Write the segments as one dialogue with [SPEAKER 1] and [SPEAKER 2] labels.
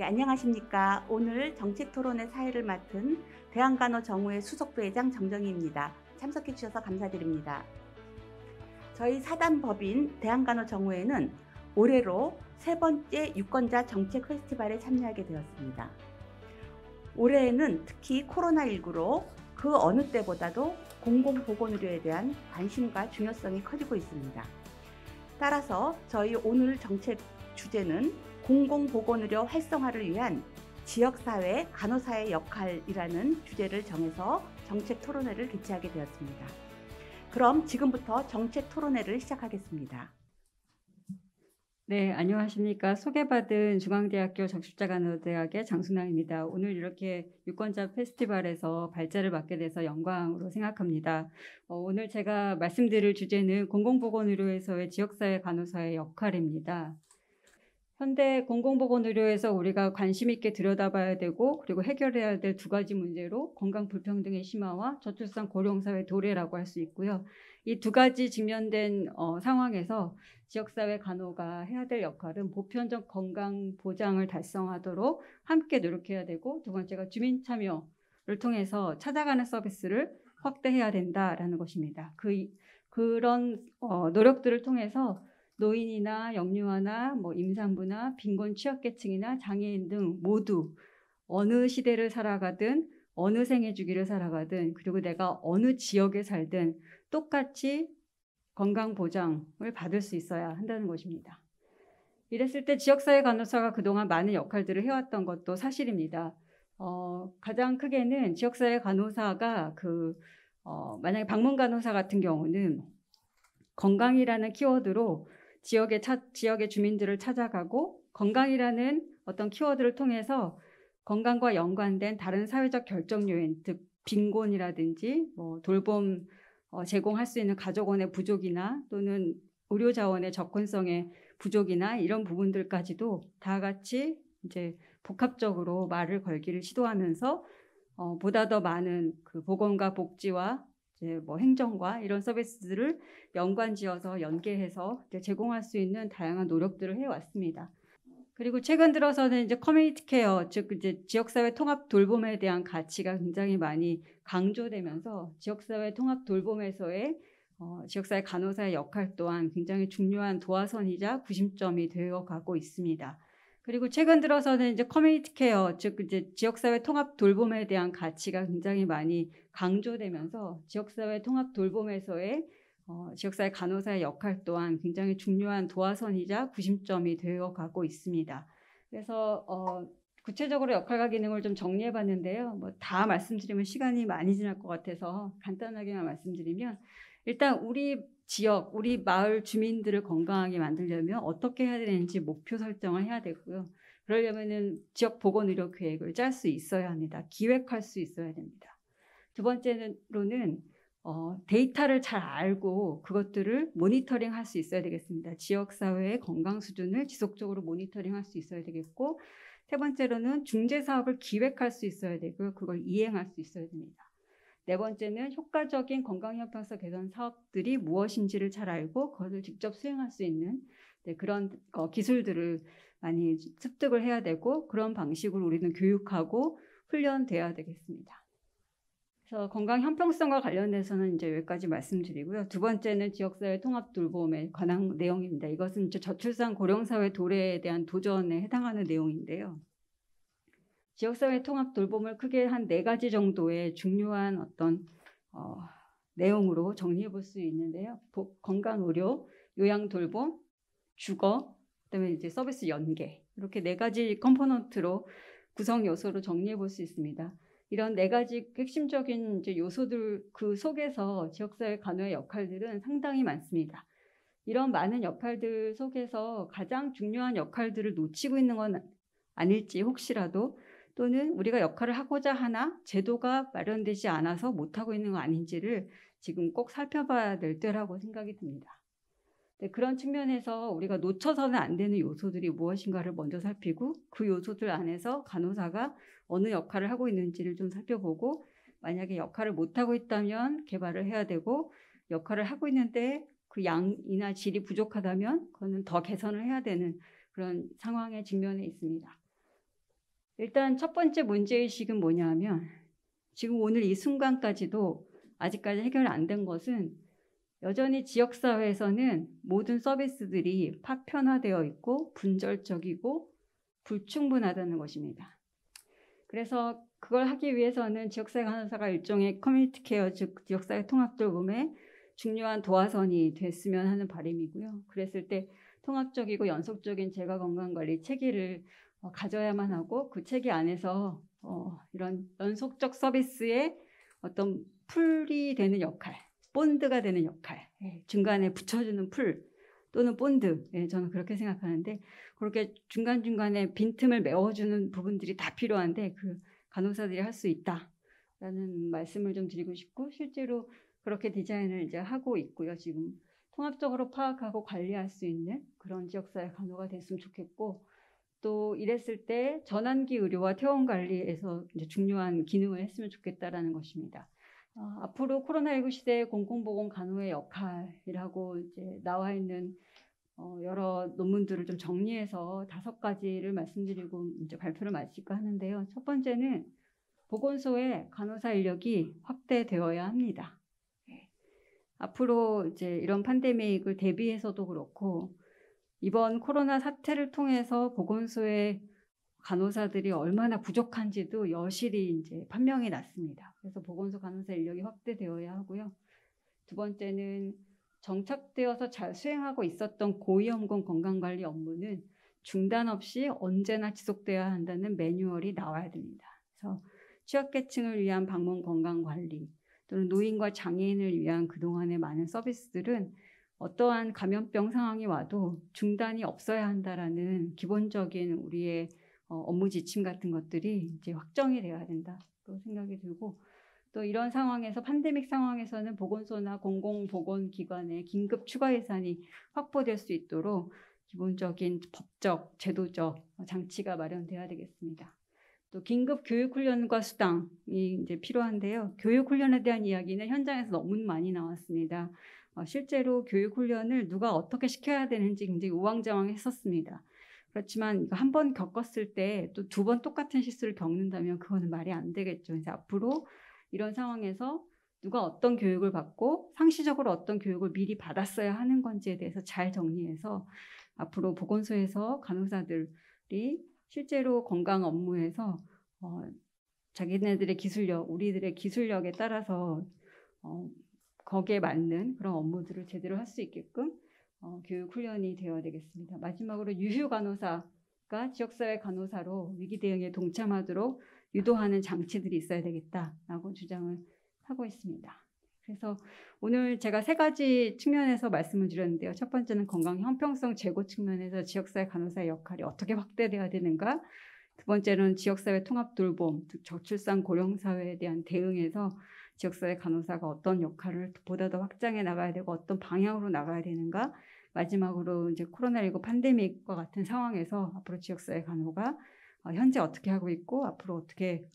[SPEAKER 1] 네, 안녕하십니까. 오늘 정책토론회 사회를 맡은 대한간호정우회 수석부회장 정정희입니다. 참석해 주셔서 감사드립니다. 저희 사단법인 대한간호정우회는 올해로 세 번째 유권자 정책 페스티벌에 참여하게 되었습니다. 올해에는 특히 코로나19로 그 어느 때보다도 공공보건의료에 대한 관심과 중요성이 커지고 있습니다. 따라서 저희 오늘 정책 주제는 공공보건의료 활성화를 위한 지역사회 간호사의 역할이라는 주제를 정해서 정책 토론회를 개최하게 되었습니다. 그럼 지금부터 정책 토론회를 시작하겠습니다.
[SPEAKER 2] 네, 안녕하십니까. 소개받은 중앙대학교 적십자간호대학의 장순아입니다. 오늘 이렇게 유권자 페스티벌에서 발제를 맡게 돼서 영광으로 생각합니다. 오늘 제가 말씀드릴 주제는 공공보건의료에서의 지역사회 간호사의 역할입니다. 현대 공공보건의료에서 우리가 관심 있게 들여다봐야 되고 그리고 해결해야 될 두 가지 문제로 건강 불평등의 심화와 저출산 고령사회 도래라고 할 수 있고요. 이 두 가지 직면된 상황에서 지역사회 간호가 해야 될 역할은 보편적 건강 보장을 달성하도록 함께 노력해야 되고, 두 번째가 주민 참여를 통해서 찾아가는 서비스를 확대해야 된다라는 것입니다. 그런 노력들을 통해서 노인이나 영유아나 임산부나 빈곤 취약계층이나 장애인 등 모두 어느 시대를 살아가든 어느 생애 주기를 살아가든 그리고 내가 어느 지역에 살든 똑같이 건강 보장을 받을 수 있어야 한다는 것입니다. 이랬을 때 지역사회 간호사가 그동안 많은 역할들을 해왔던 것도 사실입니다. 가장 크게는 지역사회 간호사가 만약에 방문 간호사 같은 경우는 건강이라는 키워드로 지역의 주민들을 찾아가고 건강이라는 어떤 키워드를 통해서 건강과 연관된 다른 사회적 결정 요인, 즉 빈곤이라든지 돌봄 제공할 수 있는 가족원의 부족이나 또는 의료 자원의 접근성의 부족이나 이런 부분들까지도 다 같이 이제 복합적으로 말을 걸기를 시도하면서 보다 더 많은 그 보건과 복지와 행정과 이런 서비스들을 연관지어서 연계해서 제공할 수 있는 다양한 노력들을 해왔습니다. 그리고 최근 들어서는 이제 커뮤니티 케어, 즉 이제 지역사회 통합 돌봄에 대한 가치가 굉장히 많이 강조되면서 지역사회 통합 돌봄에서의 지역사회 간호사의 역할 또한 굉장히 중요한 도화선이자 구심점이 되어가고 있습니다. 그리고 최근 들어서는 이제 커뮤니티 케어, 즉 이제 지역사회 통합 돌봄에 대한 가치가 굉장히 많이 강조되면서 지역사회 통합 돌봄에서의 지역사회 간호사의 역할 또한 굉장히 중요한 도화선이자 구심점이 되어가고 있습니다. 그래서 구체적으로 역할과 기능을 좀 정리해봤는데요. 다 말씀드리면 시간이 많이 지날 것 같아서 간단하게만 말씀드리면, 일단 우리 지역, 우리 마을 주민들을 건강하게 만들려면 어떻게 해야 되는지 목표 설정을 해야 되고요. 그러려면은 지역 보건의료 계획을 짤 수 있어야 합니다. 기획할 수 있어야 됩니다. 두 번째로는 데이터를 잘 알고 그것들을 모니터링 할 수 있어야 되겠습니다. 지역사회의 건강 수준을 지속적으로 모니터링 할 수 있어야 되겠고, 세 번째로는 중재사업을 기획할 수 있어야 되고요. 그걸 이행할 수 있어야 됩니다. 네 번째는 효과적인 건강형평성 개선 사업들이 무엇인지를 잘 알고 그것을 직접 수행할 수 있는 그런 기술들을 많이 습득을 해야 되고, 그런 방식으로 우리는 교육하고 훈련돼야 되겠습니다. 그래서 건강 형평성과 관련해서는 이제 여기까지 말씀드리고요. 두 번째는 지역사회 통합 돌봄에 관한 내용입니다. 이것은 이제 저출산 고령사회 도래에 대한 도전에 해당하는 내용인데요. 지역사회 통합 돌봄을 크게 한 4가지 정도의 중요한 어떤 내용으로 정리해 볼 수 있는데요. 건강의료, 요양돌봄, 주거, 그다음에 이제 서비스 연계, 이렇게 4가지 컴포넌트로 구성 요소로 정리해 볼 수 있습니다. 이런 4가지 핵심적인 이제 요소들 그 속에서 지역사회 간호의 역할들은 상당히 많습니다. 이런 많은 역할들 속에서 가장 중요한 역할들을 놓치고 있는 건 아닐지, 혹시라도, 또는 우리가 역할을 하고자 하나 제도가 마련되지 않아서 못하고 있는 거 아닌지를 지금 꼭 살펴봐야 될 때라고 생각이 듭니다. 그런 측면에서 우리가 놓쳐서는 안 되는 요소들이 무엇인가를 먼저 살피고, 그 요소들 안에서 간호사가 어느 역할을 하고 있는지를 좀 살펴보고, 만약에 역할을 못하고 있다면 개발을 해야 되고, 역할을 하고 있는데 그 양이나 질이 부족하다면 그거는 더 개선을 해야 되는 그런 상황에 직면해 있습니다. 일단 첫 번째 문제의식은 뭐냐면 지금 오늘 이 순간까지도 아직까지 해결 안 된 것은 여전히 지역사회에서는 모든 서비스들이 파편화되어 있고 분절적이고 불충분하다는 것입니다. 그래서 그걸 하기 위해서는 지역사회 간호사가 일종의 커뮤니티 케어, 즉 지역사회 통합돌봄의 중요한 도화선이 됐으면 하는 바람이고요. 그랬을 때 통합적이고 연속적인 재가건강관리 체계를 가져야만 하고 그 체계 안에서 이런 연속적 서비스의 어떤 풀이 되는 역할, 본드가 되는 역할, 중간에 붙여주는 풀 또는 본드, 저는 그렇게 생각하는데 그렇게 중간중간에 빈틈을 메워주는 부분들이 다 필요한데 그 간호사들이 할 수 있다라는 말씀을 좀 드리고 싶고 실제로 그렇게 디자인을 이제 하고 있고요. 지금 통합적으로 파악하고 관리할 수 있는 그런 지역사회 간호가 됐으면 좋겠고 또 이랬을 때 전환기 의료와 퇴원 관리에서 이제 중요한 기능을 했으면 좋겠다라는 것입니다. 앞으로 코로나19 시대의 공공보건 간호의 역할이라고 이제 나와 있는 여러 논문들을 좀 정리해서 5가지를 말씀드리고 이제 발표를 마칠까 하는데요. 첫 번째는 보건소의 간호사 인력이 확대되어야 합니다. 앞으로 이제 이런 팬데믹을 대비해서도 그렇고 이번 코로나 사태를 통해서 보건소의 간호사들이 얼마나 부족한지도 여실히 이제 판명이 났습니다. 그래서 보건소 간호사 인력이 확대되어야 하고요. 두 번째는 정착되어서 잘 수행하고 있었던 고위험군 건강관리 업무는 중단 없이 언제나 지속되어야 한다는 매뉴얼이 나와야 됩니다. 그래서 취약계층을 위한 방문 건강관리 또는 노인과 장애인을 위한 그동안의 많은 서비스들은 어떠한 감염병 상황이 와도 중단이 없어야 한다라는 기본적인 우리의 업무 지침 같은 것들이 이제 확정이 되어야 된다 또 생각이 들고 또 이런 상황에서 팬데믹 상황에서는 보건소나 공공보건기관의 긴급 추가 예산이 확보될 수 있도록 기본적인 법적, 제도적 장치가 마련돼야 되겠습니다. 또 긴급 교육훈련과 수당이 이제 필요한데요. 교육훈련에 대한 이야기는 현장에서 너무 많이 나왔습니다. 실제로 교육훈련을 누가 어떻게 시켜야 되는지 굉장히 우왕좌왕했었습니다. 그렇지만 한 번 겪었을 때 또 2번 똑같은 실수를 겪는다면 그거는 말이 안 되겠죠. 그래서 앞으로 이런 상황에서 누가 어떤 교육을 받고 상시적으로 어떤 교육을 미리 받았어야 하는 건지에 대해서 잘 정리해서 앞으로 보건소에서 간호사들이 실제로 건강 업무에서 자기네들의 기술력, 우리들의 기술력에 따라서 거기에 맞는 그런 업무들을 제대로 할 수 있게끔 교육 훈련이 되어야 되겠습니다. 마지막으로 유휴 간호사가 지역사회 간호사로 위기 대응에 동참하도록 유도하는 장치들이 있어야 되겠다라고 주장을 하고 있습니다. 그래서 오늘 제가 3가지 측면에서 말씀을 드렸는데요. 첫 번째는 건강 형평성 제고 측면에서 지역사회 간호사의 역할이 어떻게 확대돼야 되는가. 두 번째는 지역사회 통합 돌봄, 즉 저출산 고령사회에 대한 대응에서 지역사회 간호사가 어떤 역할을 보다 더 확장해 나가야 되고 어떤 방향으로 나가야 되는가. 마지막으로 이제 코로나19 팬데믹과 같은 상황에서 앞으로 지역사회 간호가 현재 어떻게 하고 있고 앞으로 어떻게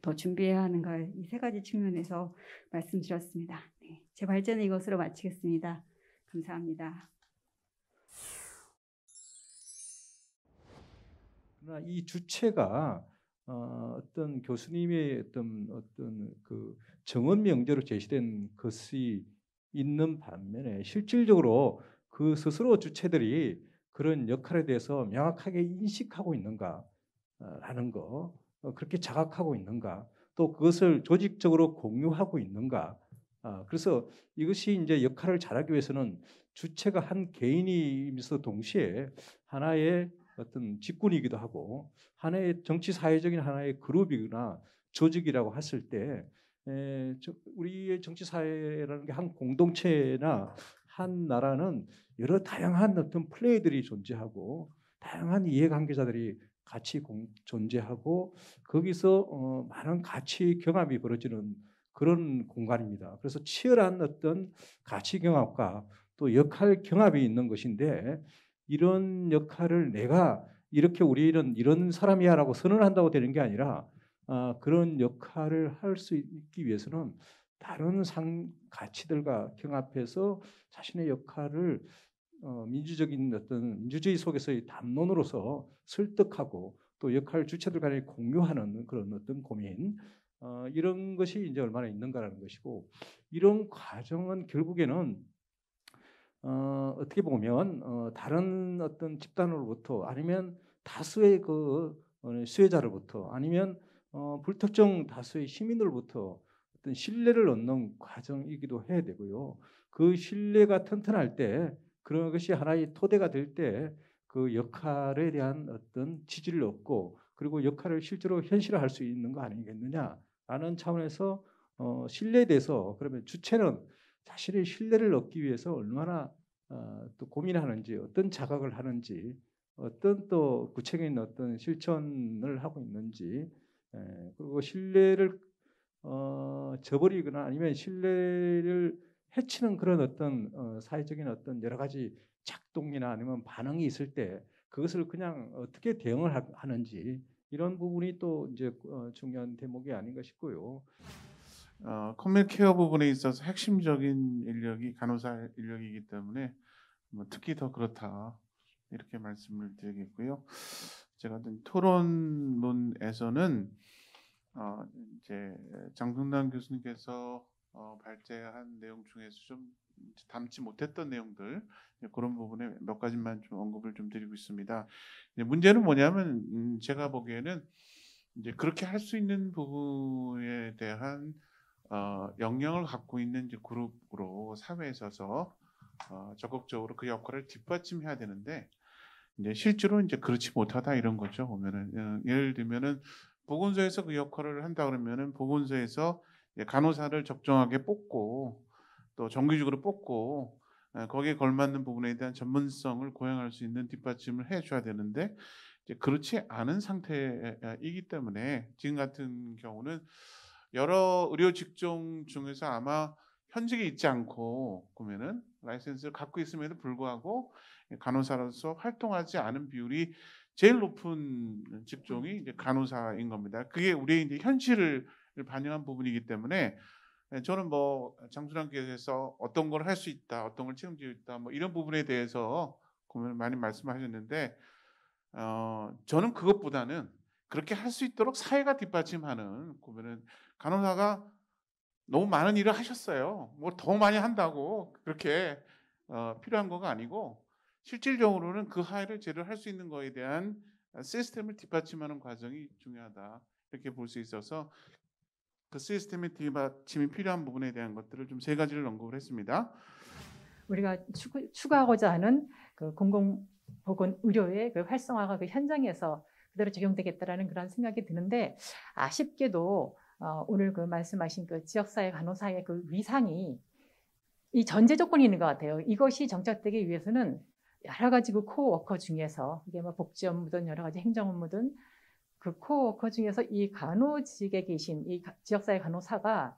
[SPEAKER 2] 더 준비해야 하는가 이 3가지 측면에서 말씀드렸습니다. 네, 제 발제는 이것으로 마치겠습니다. 감사합니다.
[SPEAKER 3] 그러나 이 주체가 어떤 교수님의 어떤 그 정언 명제로 제시된 것이 있는 반면에 실질적으로 그 스스로 주체들이 그런 역할에 대해서 명확하게 인식하고 있는가라는 거, 그렇게 자각하고 있는가, 또 그것을 조직적으로 공유하고 있는가. 그래서 이것이 이제 역할을 잘하기 위해서는 주체가 한 개인이면서 동시에 하나의 어떤 직군이기도 하고 하나의 정치 사회적인 하나의 그룹이거나 조직이라고 했을 때 우리의 정치 사회라는 게 한 공동체나 한 나라는 여러 다양한 어떤 플레이들이 존재하고 다양한 이해관계자들이 같이 존재하고 거기서 많은 가치 경합이 벌어지는 그런 공간입니다. 그래서 치열한 어떤 가치 경합과 또 역할 경합이 있는 것인데 이런 역할을 내가 이렇게 우리는 이런 사람이야라고 선언한다고 되는 게 아니라 그런 역할을 할 수 있기 위해서는 다른 가치들과 경합해서 자신의 역할을 민주적인 어떤 민주주의 속에서의 담론으로서 설득하고 또 역할 주체들 간에 공유하는 그런 어떤 고민 이런 것이 이제 얼마나 있는가라는 것이고 이런 과정은 결국에는 어떻게 보면 다른 어떤 집단으로부터 아니면 다수의 그 수혜자로부터 아니면 불특정 다수의 시민으로부터 어떤 신뢰를 얻는 과정이기도 해야 되고요. 그 신뢰가 튼튼할 때 그런 것이 하나의 토대가 될 때 그 역할에 대한 어떤 지지를 얻고 그리고 역할을 실제로 현실화할 수 있는 거 아니겠느냐라는 차원에서 신뢰에 대해서 그러면 주체는 자신의 신뢰를 얻기 위해서 얼마나 또 고민하는지 어떤 자각을 하는지 어떤 또 구체적인 어떤 실천을 하고 있는지 그리고 신뢰를 저버리거나 아니면 신뢰를 해치는 그런 어떤 사회적인 어떤 여러 가지 작동이나 아니면 반응이 있을 때 그것을 그냥 어떻게 대응을 하는지 이런 부분이 또 이제 중요한 대목이 아닌가 싶고요.
[SPEAKER 4] 커뮤니티 케어 부분에 있어서 핵심적인 인력이 간호사 인력이기 때문에 뭐 특히 더 그렇다 이렇게 말씀을 드리겠고요. 제가 토론론에서는 이제 장승남 교수님께서 발제한 내용 중에서 좀 담지 못했던 내용들 그런 부분에 몇 가지만 좀 언급을 좀 드리고 있습니다. 문제는 뭐냐면 제가 보기에는 이제 그렇게 할 수 있는 부분에 대한 역량을 갖고 있는 이제 그룹으로 사회에 있어서 적극적으로 그 역할을 뒷받침해야 되는데 이제 실제로 이제 그렇지 못하다 이런 거죠. 보면은 예를 들면은 보건소에서 그 역할을 한다 그러면은 보건소에서 간호사를 적정하게 뽑고 또 정기적으로 뽑고 거기에 걸맞는 부분에 대한 전문성을 고양할 수 있는 뒷받침을 해줘야 되는데 이제 그렇지 않은 상태이기 때문에 지금 같은 경우는 여러 의료 직종 중에서 아마 현직에 있지 않고 보면은 라이센스를 갖고 있음에도 불구하고 간호사로서 활동하지 않은 비율이 제일 높은 직종이 이제 간호사인 겁니다. 그게 우리의 이제 현실을 반영한 부분이기 때문에 저는 뭐 장순환께서 어떤 걸 할 수 있다, 어떤 걸 책임지고 있다, 뭐 이런 부분에 대해서 많이 말씀하셨는데 저는 그것보다는 그렇게 할 수 있도록 사회가 뒷받침하는 보면은 간호사가 너무 많은 일을 하셨어요. 뭐 더 많이 한다고 그렇게 필요한 거가 아니고 실질적으로는 그 하에를 제대로 할 수 있는 거에 대한 시스템을 뒷받침하는 과정이 중요하다 이렇게 볼 수 있어서 그 시스템의 뒷받침이 필요한 부분에 대한 것들을 좀 세 가지를 언급을 했습니다.
[SPEAKER 5] 우리가 추구하고자 하는 그 공공보건 의료의 그 활성화가 그 현장에서 그대로 적용되겠다라는 그런 생각이 드는데 아쉽게도 오늘 그 말씀하신 그 지역사회 간호사의 그 위상이 이 전제 조건이 있는 것 같아요. 이것이 정착되기 위해서는 여러 가지 그 코워커 중에서 이게 뭐 복지 업무든 여러 가지 행정 업무든 그 코워커 중에서 이 간호직에 계신 이 지역사회 간호사가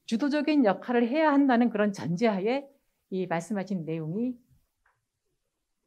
[SPEAKER 5] 주도적인 역할을 해야 한다는 그런 전제하에 이 말씀하신 내용이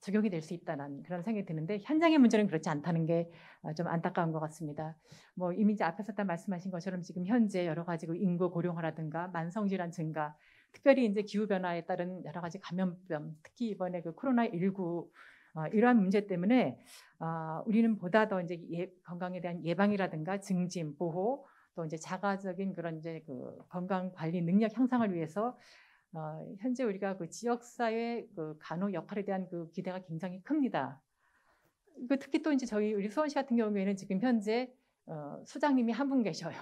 [SPEAKER 5] 적용이 될 수 있다는 그런 생각이 드는데 현장의 문제는 그렇지 않다는 게 좀 안타까운 것 같습니다. 뭐 이미 이제 앞에서 다 말씀하신 것처럼 지금 현재 여러 가지 그 인구 고령화라든가 만성질환 증가, 특별히 이제 기후 변화에 따른 여러 가지 감염병, 특히 이번에 그 코로나19 이러한 문제 때문에 우리는 보다 더 이제 건강에 대한 예방이라든가 증진, 보호, 또 이제 자가적인 그런 이제 그 건강 관리 능력 향상을 위해서 현재 우리가 그 지역사회 그 간호 역할에 대한 그 기대가 굉장히 큽니다. 그 특히 또 이제 우리 수원시 같은 경우에는 지금 현재 수장님이 한 분 계셔요.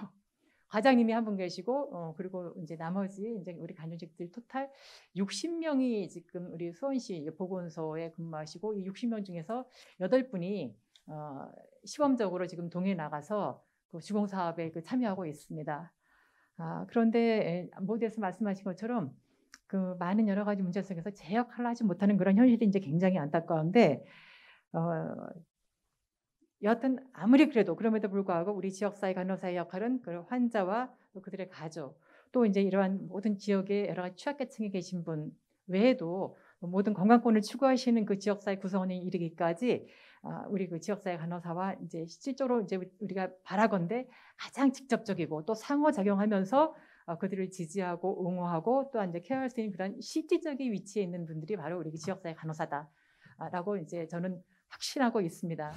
[SPEAKER 5] 과장님이 한 분 계시고 그리고 이제 나머지 이제 우리 간호직들 토탈 60명이 지금 우리 수원시 보건소에 근무하시고 이 60명 중에서 8분이 시범적으로 지금 동해 나가서 그 주공 사업에 그 참여하고 있습니다. 그런데 모두에서 말씀하신 것처럼 그 많은 여러 가지 문제 속에서 제 역할을 하지 못하는 그런 현실이 이제 굉장히 안타까운데 여하튼 아무리 그래도 그럼에도 불구하고 우리 지역사회 간호사의 역할은 그 환자와 또 그들의 가족 또 이제 이러한 모든 지역의 여러 가지 취약계층에 계신 분 외에도 모든 건강권을 추구하시는 그 지역사회 구성원에 이르기까지 우리 그 지역사회 간호사와 이제 실제로 이제 우리가 바라건대 가장 직접적이고 또 상호작용하면서 그들을 지지하고 옹호하고 또한 이제 케어할 수 있는 그런 실질적인 위치에 있는 분들이 바로 우리 지역사회 간호사다라고 이제 저는 확신하고 있습니다.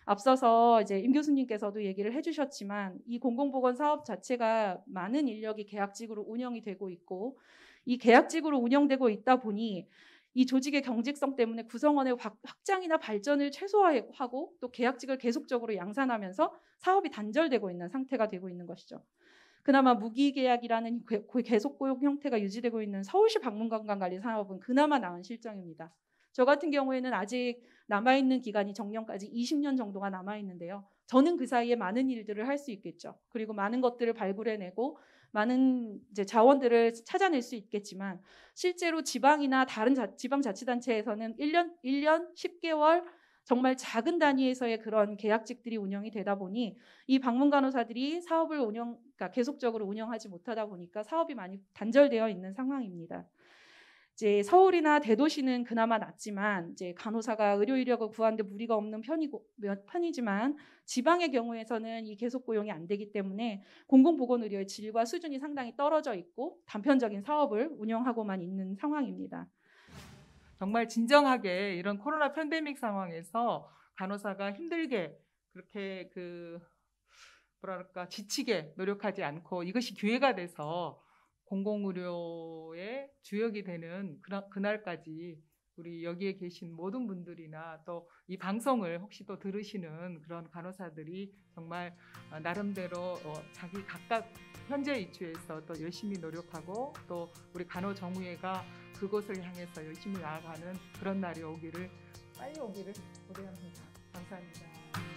[SPEAKER 6] 앞서서 이제 임 교수님께서도 얘기를 해주셨지만 이 공공보건 사업 자체가 많은 인력이 계약직으로 운영이 되고 있고 이 계약직으로 운영되고 있다 보니 이 조직의 경직성 때문에 구성원의 확장이나 발전을 최소화하고 또 계약직을 계속적으로 양산하면서 사업이 단절되고 있는 상태가 되고 있는 것이죠. 그나마 무기계약이라는 계속 고용 형태가 유지되고 있는 서울시 박물관관리 사업은 그나마 나은 실정입니다. 저 같은 경우에는 아직 남아있는 기간이 정년까지 20년 정도가 남아있는데요. 저는 그 사이에 많은 일들을 할 수 있겠죠. 그리고 많은 것들을 발굴해내고 많은 이제 자원들을 찾아낼 수 있겠지만 실제로 지방이나 다른 지방자치단체에서는 1년 10개월 정말 작은 단위에서의 그런 계약직들이 운영이 되다 보니 이 방문간호사들이 사업을 그러니까 계속적으로 운영하지 못하다 보니까 사업이 많이 단절되어 있는 상황입니다. 이제 서울이나 대도시는 그나마 낫지만 이제 간호사가 의료 인력을 구하는데 무리가 없는 편이지만 지방의 경우에서는 이 계속 고용이 안 되기 때문에 공공보건 의료의 질과 수준이 상당히 떨어져 있고 단편적인 사업을 운영하고만 있는 상황입니다.
[SPEAKER 7] 정말 진정하게 이런 코로나 팬데믹 상황에서 간호사가 힘들게 그렇게 지치게 노력하지 않고 이것이 기회가 돼서 공공의료의 주역이 되는 그날까지 우리 여기에 계신 모든 분들이나 또 이 방송을 혹시 또 들으시는 그런 간호사들이 정말 나름대로 자기 각각 현재 위치에서 또 열심히 노력하고 또 우리 간호정의회가 그곳을 향해서 열심히 나아가는 그런 날이 빨리 오기를 기대합니다. 감사합니다.